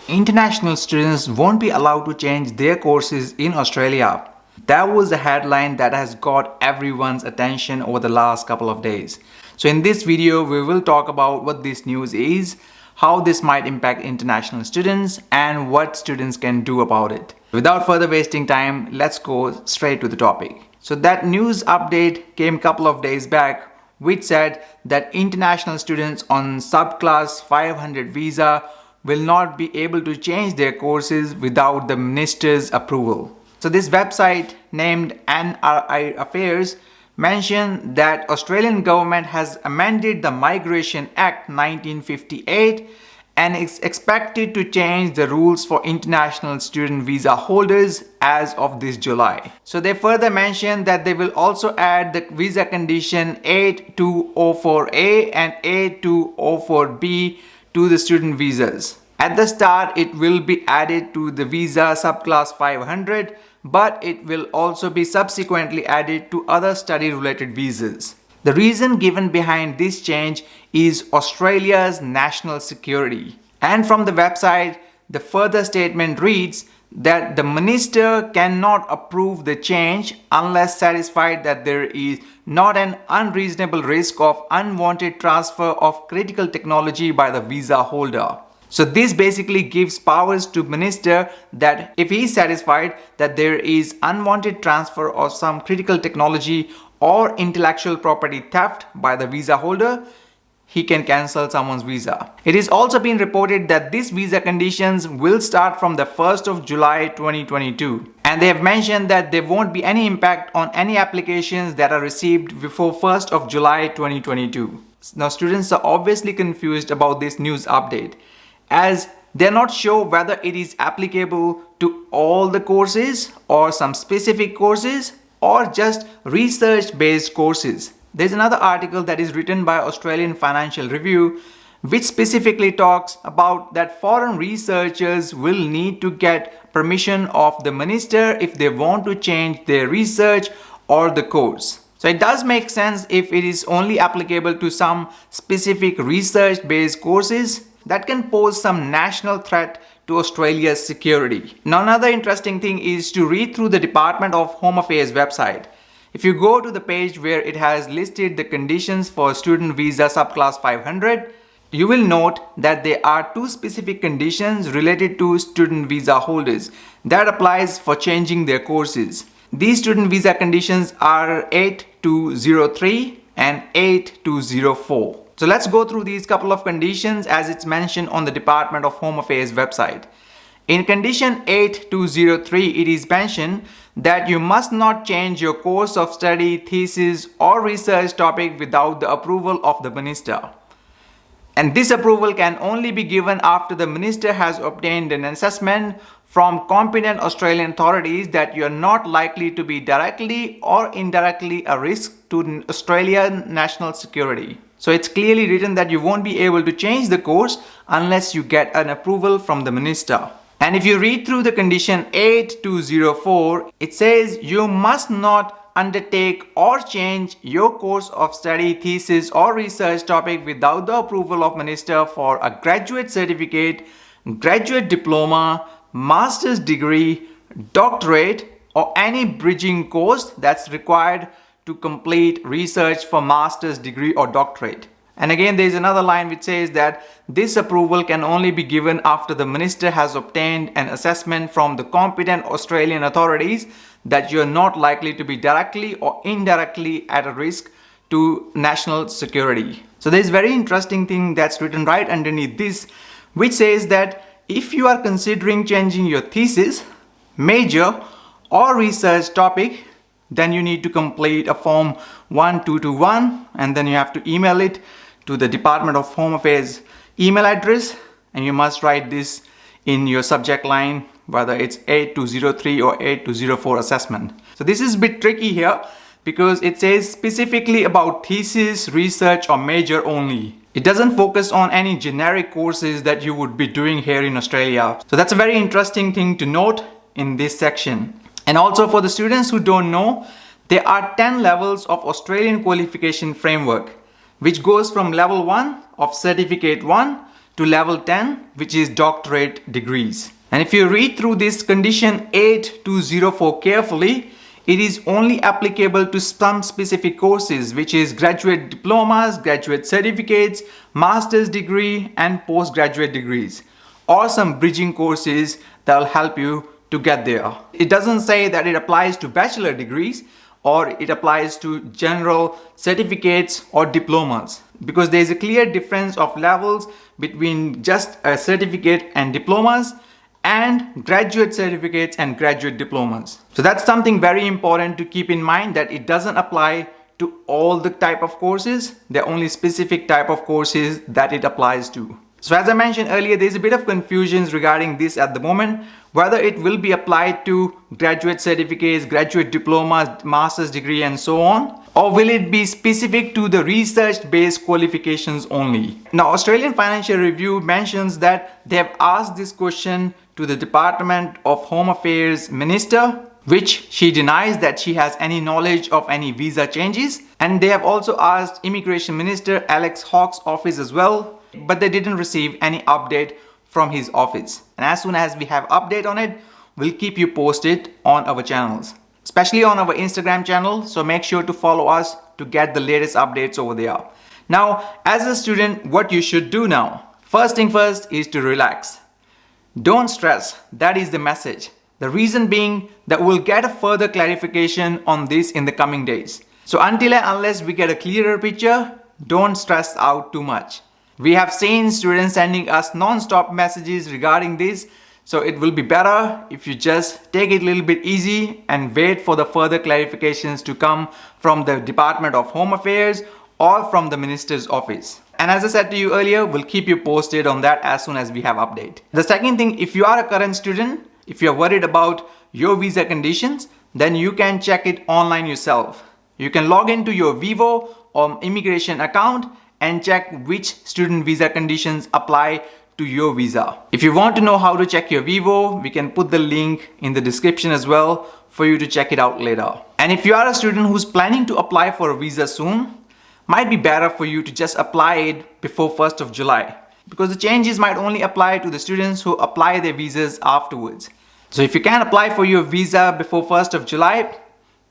International students won't be allowed to change their courses in Australia. That was the headline that has got everyone's attention over the last couple of days. So in this video, we will talk about what this news is, how this might impact international students, and what students can do about it. Without further wasting time, let's go straight to the topic. So that news update came a couple of days back, which said that international students on subclass 500 visa will not be able to change their courses without the minister's approval. So this website named NRI Affairs mentioned that Australian government has amended the Migration Act 1958 and is expected to change the rules for international student visa holders as of this July. So they further mentioned that they will also add the visa condition 8204A and 8204B to the student visas. At the start, it will be added to the visa subclass 500, but it will also be subsequently added to other study-related visas. The reason given behind this change is Australia's national security. And from the website, the further statement reads that the minister cannot approve the change unless satisfied that there is not an unreasonable risk of unwanted transfer of critical technology by the visa holder. So this basically gives powers to minister that if he is satisfied that there is unwanted transfer of some critical technology or intellectual property theft by the visa holder, he can cancel someone's visa. It is also been reported that these visa conditions will start from the 1st of July 2022. And they have mentioned that there won't be any impact on any applications that are received before 1st of July 2022. Now students are obviously confused about this news update, as they're not sure whether it is applicable to all the courses or some specific courses or just research-based courses. There's another article that is written by Australian Financial Review which specifically talks about that foreign researchers will need to get permission of the minister if they want to change their research or the course. So it does make sense if it is only applicable to some specific research-based courses that can pose some national threat to Australia's security. Now another interesting thing is to read through the Department of Home Affairs website. If you go to the page where it has listed the conditions for student visa subclass 500, you will note that there are two specific conditions related to student visa holders that applies for changing their courses. These student visa conditions are 8203 and 8204. So let's go through these couple of conditions as it's mentioned on the Department of Home Affairs website. In condition 8203, it is mentioned that you must not change your course of study, thesis or research topic without the approval of the minister. And this approval can only be given after the minister has obtained an assessment from competent Australian authorities that you are not likely to be directly or indirectly a risk to Australian national security. So it's clearly written that you won't be able to change the course unless you get an approval from the minister. And if you read through the condition 8204, it says you must not undertake or change your course of study, thesis or research topic without the approval of minister for a graduate certificate, graduate diploma, master's degree, doctorate or any bridging course that's required to complete research for master's degree or doctorate. And again, there is another line which says that this approval can only be given after the minister has obtained an assessment from the competent Australian authorities that you are not likely to be directly or indirectly at a risk to national security. So there is a very interesting thing that's written right underneath this, which says that if you are considering changing your thesis, major or research topic, then you need to complete a form 1221 and then you have to email it to the Department of Home Affairs email address, and you must write this in your subject line, whether it's 8203 or 8204 assessment. So this is a bit tricky here because it says specifically about thesis, research or major only. It doesn't focus on any generic courses that you would be doing here in Australia. So that's a very interesting thing to note in this section. And also for the students who don't know, there are 10 levels of Australian qualification framework, which goes from level 1 of certificate 1 to level 10, which is doctorate degrees. And if you read through this condition 8204 carefully, it is only applicable to some specific courses, which is graduate diplomas, graduate certificates, master's degree and postgraduate degrees, or some bridging courses that will help you to get there. It doesn't say that it applies to bachelor degrees or it applies to general certificates or diplomas, because there is a clear difference of levels between just a certificate and diplomas and graduate certificates and graduate diplomas. So that's something very important to keep in mind, that it doesn't apply to all the type of courses. There are only specific type of courses that it applies to. So as I mentioned earlier, there's a bit of confusion regarding this at the moment, whether it will be applied to graduate certificates, graduate diplomas, master's degree and so on, or will it be specific to the research-based qualifications only. Now, Australian Financial Review mentions that they have asked this question to the Department of Home Affairs Minister, which she denies that she has any knowledge of any visa changes. And they have also asked Immigration Minister Alex Hawke's office as well, but they didn't receive any update from his office. And as soon as we have update on it, we'll keep you posted on our channels, especially on our Instagram channel. So make sure to follow us to get the latest updates over there. Now, as a student, what you should do now, first thing first is to relax. Don't stress. That is the message. The reason being that we'll get a further clarification on this in the coming days. So until and unless we get a clearer picture, don't stress out too much. We have seen students sending us non-stop messages regarding this, so it will be better if you just take it a little bit easy and wait for the further clarifications to come from the Department of Home Affairs or from the Minister's office. And as I said to you earlier, we'll keep you posted on that as soon as we have update. The second thing, if you are a current student, if you're worried about your visa conditions, then you can check it online yourself. You can log into your VEVO or immigration account and check which student visa conditions apply to your visa. If you want to know how to check your VEVO, we can put the link in the description as well for you to check it out later. And if you are a student who's planning to apply for a visa soon, might be better for you to just apply it before 1st of July, because the changes might only apply to the students who apply their visas afterwards. So if you can apply for your visa before 1st of July,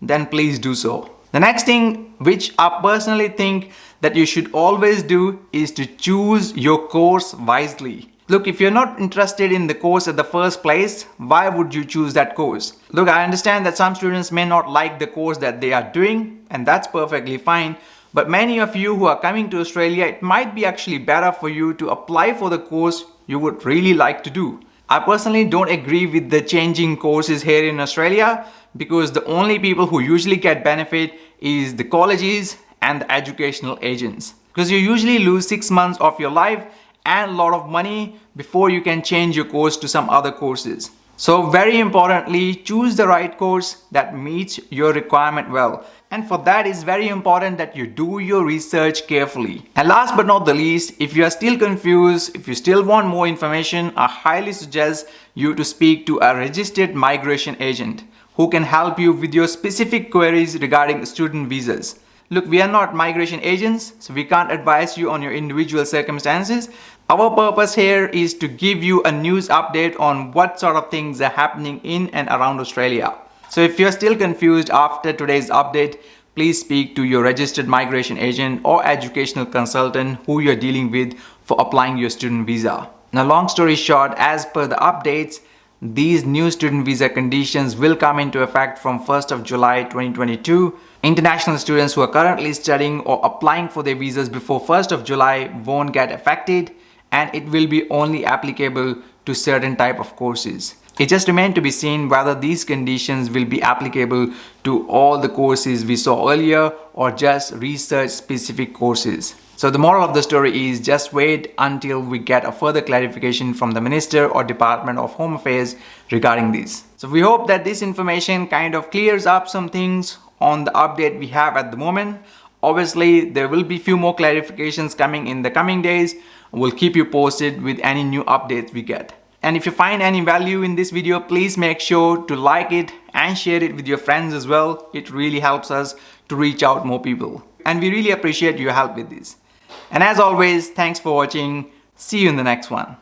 then please do so. The next thing which I personally think that you should always do is to choose your course wisely. Look, if you're not interested in the course at the first place, why would you choose that course? Look, I understand that some students may not like the course that they are doing, and that's perfectly fine. But many of you who are coming to Australia, it might be actually better for you to apply for the course you would really like to do. I personally don't agree with the changing courses here in Australia, because the only people who usually get benefit is the colleges and the educational agents. Because you usually lose 6 months of your life and a lot of money before you can change your course to some other courses. So very importantly, choose the right course that meets your requirement well. And for that, it's very important that you do your research carefully. And last but not the least, if you are still confused, if you still want more information, I highly suggest you to speak to a registered migration agent who can help you with your specific queries regarding student visas. Look, we are not migration agents, so we can't advise you on your individual circumstances. Our purpose here is to give you a news update on what sort of things are happening in and around Australia. So if you're still confused after today's update, please speak to your registered migration agent or educational consultant who you're dealing with for applying your student visa. Now, long story short, as per the updates, these new student visa conditions will come into effect from 1st of July 2022. International students who are currently studying or applying for their visas before 1st of July won't get affected, and it will be only applicable to certain type of courses. It just remains to be seen whether these conditions will be applicable to all the courses we saw earlier or just research specific courses. So the moral of the story is just wait until we get a further clarification from the Minister or Department of Home Affairs regarding this. So we hope that this information kind of clears up some things on the update we have at the moment. Obviously, there will be few more clarifications coming in the coming days. We'll keep you posted with any new updates we get. And if you find any value in this video, please make sure to like it and share it with your friends as well. It really helps us to reach out more people. And we really appreciate your help with this. And as always, thanks for watching. See you in the next one.